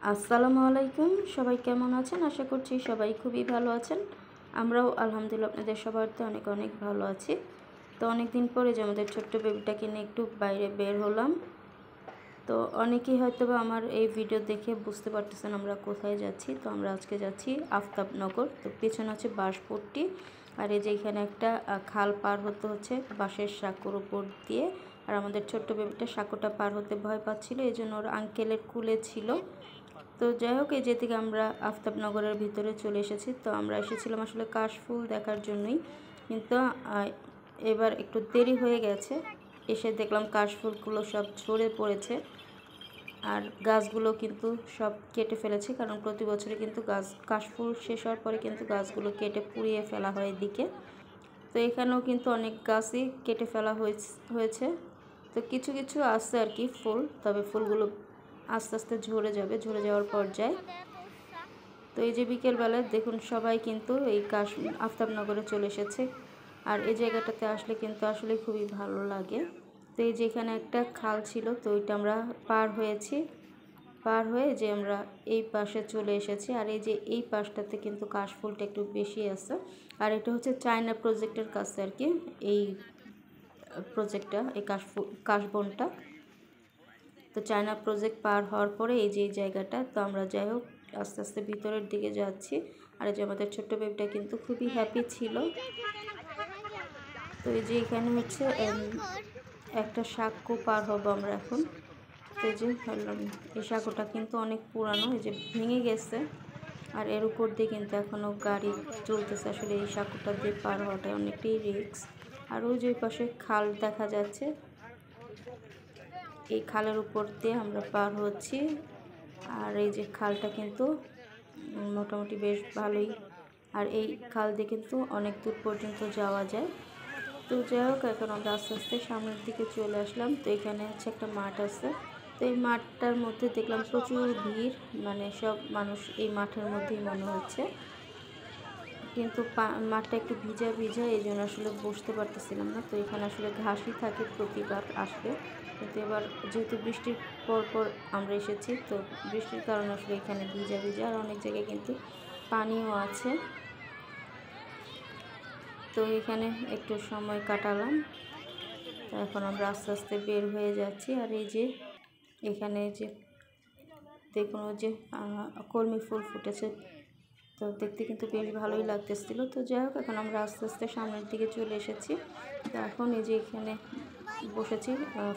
আসসালামু আলাইকুম। সবাই কেমন আছেন? আশা করছি সবাই খুবই ভালো আছেন। আমরাও আলহামদুলিল্লাহ আপনাদের সবারতে অনেক অনেক ভালো আছি। তো অনেক দিন পরে যে আমাদের ছোট্ট বেবিটাকে নিয়ে একটু বাইরে বের হলাম। তো অনেকেই হয়তোবা আমার এই ভিডিও দেখে বুঝতে পারতেছেন আমরা কোথায় যাচ্ছি। তো আমরা আজকে যাচ্ছি আফতাবনগর। তো পেছনে হচ্ছে বাঁশপট্টি, আর এই যে এখানে একটা খাল পার হতে হচ্ছে বাঁশের সাঁকোর উপর দিয়ে। আর আমাদের ছোট্ট বেবিটা সাঁকোটা পার হতে ভয় পাচ্ছিল, এই জন্য ওর আঙ্কেলের কুলে ছিল। তো যাই হোক, এই যেদিকে আমরা আফতাবনগরের ভিতরে চলে এসেছি। তো আমরা এসেছিলাম আসলে কাশফুল দেখার জন্যই, কিন্তু এবার একটু দেরি হয়ে গেছে। এসে দেখলাম কাশফুলগুলো সব ঝরে পড়েছে, আর গাছগুলো কিন্তু সব কেটে ফেলেছে, কারণ প্রতি বছরই কিন্তু কাশফুল শেষ হওয়ার পরে কিন্তু গাছগুলো কেটে পুড়িয়ে ফেলা হয় এদিকে। তো এখানেও কিন্তু অনেক গাছই কেটে ফেলা হয়েছে। তো কিছু কিছু আছে আর কি ফুল, তবে ফুলগুলো আস্তে আস্তে ঝরে যাবে, ঝরে যাওয়ার পর্যায়ে। তো এই যে বিকেলবেলায় দেখুন সবাই কিন্তু এই আফতাবনগরে চলে এসেছে, আর এই জায়গাটাতে আসলে কিন্তু আসলে খুবই ভালো লাগে। তো এই যে এখানে একটা খাল ছিল, তো ওইটা আমরা পার হয়েছি, পার হয়ে যে আমরা এই পাশে চলে এসেছি। আর এই যে এই পাশটাতে কিন্তু কাশফুলটা একটু বেশি আছে, আর এটা হচ্ছে চায়না প্রজেক্টের কাছে আর কি এই প্রজেক্টটা, এই কাশবনটা। তো চায়না প্রজেক্ট পার হওয়ার পরে এই যে এই জায়গাটা, তো আমরা যাই হোক আস্তে আস্তে ভিতরের দিকে যাচ্ছি। আর এই যে আমাদের ছোট্ট বেবিটা কিন্তু খুবই হ্যাপি ছিল। তো এই যে এখানে হচ্ছে একটা সাঁকো পার হবো আমরা এখন। তো এই যে এই সাঁকোটা কিন্তু অনেক পুরানো, এই যে ভেঙে গেছে, আর এর উপর দিয়ে কিন্তু এখনও গাড়ি চলতেছে। আসলে এই সাঁকোটা দিয়ে পার হওয়াটা অনেকটাই রিস্ক। আর ওই যে পাশে খাল দেখা যাচ্ছে, এই খালের উপর দিয়ে আমরা পার হচ্ছি। আর এই যে খালটা কিন্তু মোটামুটি বেশ ভালোই, আর এই খাল দিয়ে কিন্তু অনেক দূর পর্যন্ত যাওয়া যায়। তো যাই হোক, এখন আমরা আস্তে আস্তে সামনের দিকে চলে আসলাম। তো এখানে হচ্ছে একটা মাঠ আছে। তো এই মাঠটার মধ্যে দেখলাম প্রচুর ভিড়, মানে সব মানুষ এই মাঠের মধ্যেই মনে হচ্ছে, কিন্তু মাঠটা একটু ভিজা ভিজা, এই জন্য আসলে বসতে পারতেছিলাম না। তো এখানে আসলে ঘাসই থাকে প্রতিবার আসলে, কিন্তু এবার যেহেতু বৃষ্টির পর আমরা এসেছি, তো বৃষ্টির কারণে আসলে এখানে ভিজা ভিজা, আর অনেক জায়গায় কিন্তু পানিও আছে। তো এখানে একটু সময় কাটালাম। তো এখন আমরা আস্তে আস্তে বের হয়ে যাচ্ছি। আর এই যে এখানে যে দেখুন যে কলমি ফুল ফুটেছে, তো দেখতে কিন্তু বেশ ভালোই লাগতেছিল। তো যাই হোক, এখন আমরা আস্তে আস্তে সামনের দিকে চলে এসেছি। তো এখন এই যে এখানে বসেছি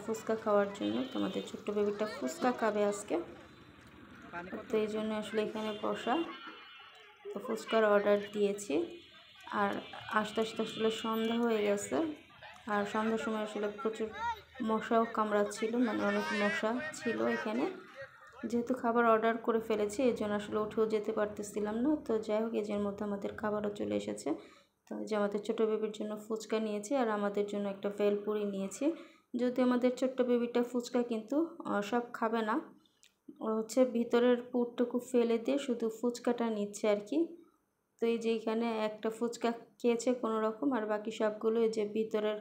ফুচকা খাওয়ার জন্য। তোমাদের ছোট্ট বেবিটা ফুচকা খাবে আজকে, তো এই জন্য আসলে এখানে বসা। তো ফুচকার অর্ডার দিয়েছি, আর আস্তে আস্তে আসলে সন্ধ্যা হয়ে গেছে। আর সন্ধ্যার সময় আসলে প্রচুর মশাও কামড়াচ্ছিল, মানে অনেক মশা ছিল এখানে। যেহেতু খাবার অর্ডার করে ফেলেছি, এই জন্য আসলে উঠেও যেতে পারতেছিলাম না। তো যাই হোক, এর মধ্যে আমাদের খাবারও চলে এসেছে। তো যে আমাদের ছোটো বেবির জন্য ফুচকা নিয়েছি, আর আমাদের জন্য একটা ভেলপুরি নিয়েছি। যদি আমাদের ছোট্ট বেবিটা ফুচকা কিন্তু সব খাবে না, ও হচ্ছে ভিতরের পুরটুকু ফেলে দিয়ে শুধু ফুচকাটা নিচ্ছে আর কি। তো এই যে এখানে একটা ফুচকা খেয়েছে কোনো রকম, আর বাকি সবগুলো এই যে ভিতরের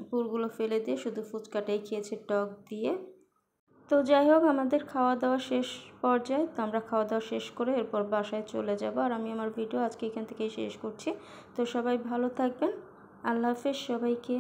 পুরগুলো ফেলে দিয়ে শুধু ফুচকাটাই খেয়েছে টক দিয়ে। তো যাই হোক, আমাদের খাওয়া দাওয়া শেষ পর্যায়ে। তো আমরা খাওয়া দাওয়া শেষ করে এরপর বাসায় চলে যাব, আর আমি আমার ভিডিও আজকে এখান থেকেই শেষ করছি। তো সবাই ভালো থাকবেন, আল্লাহ হাফেজ সবাইকে।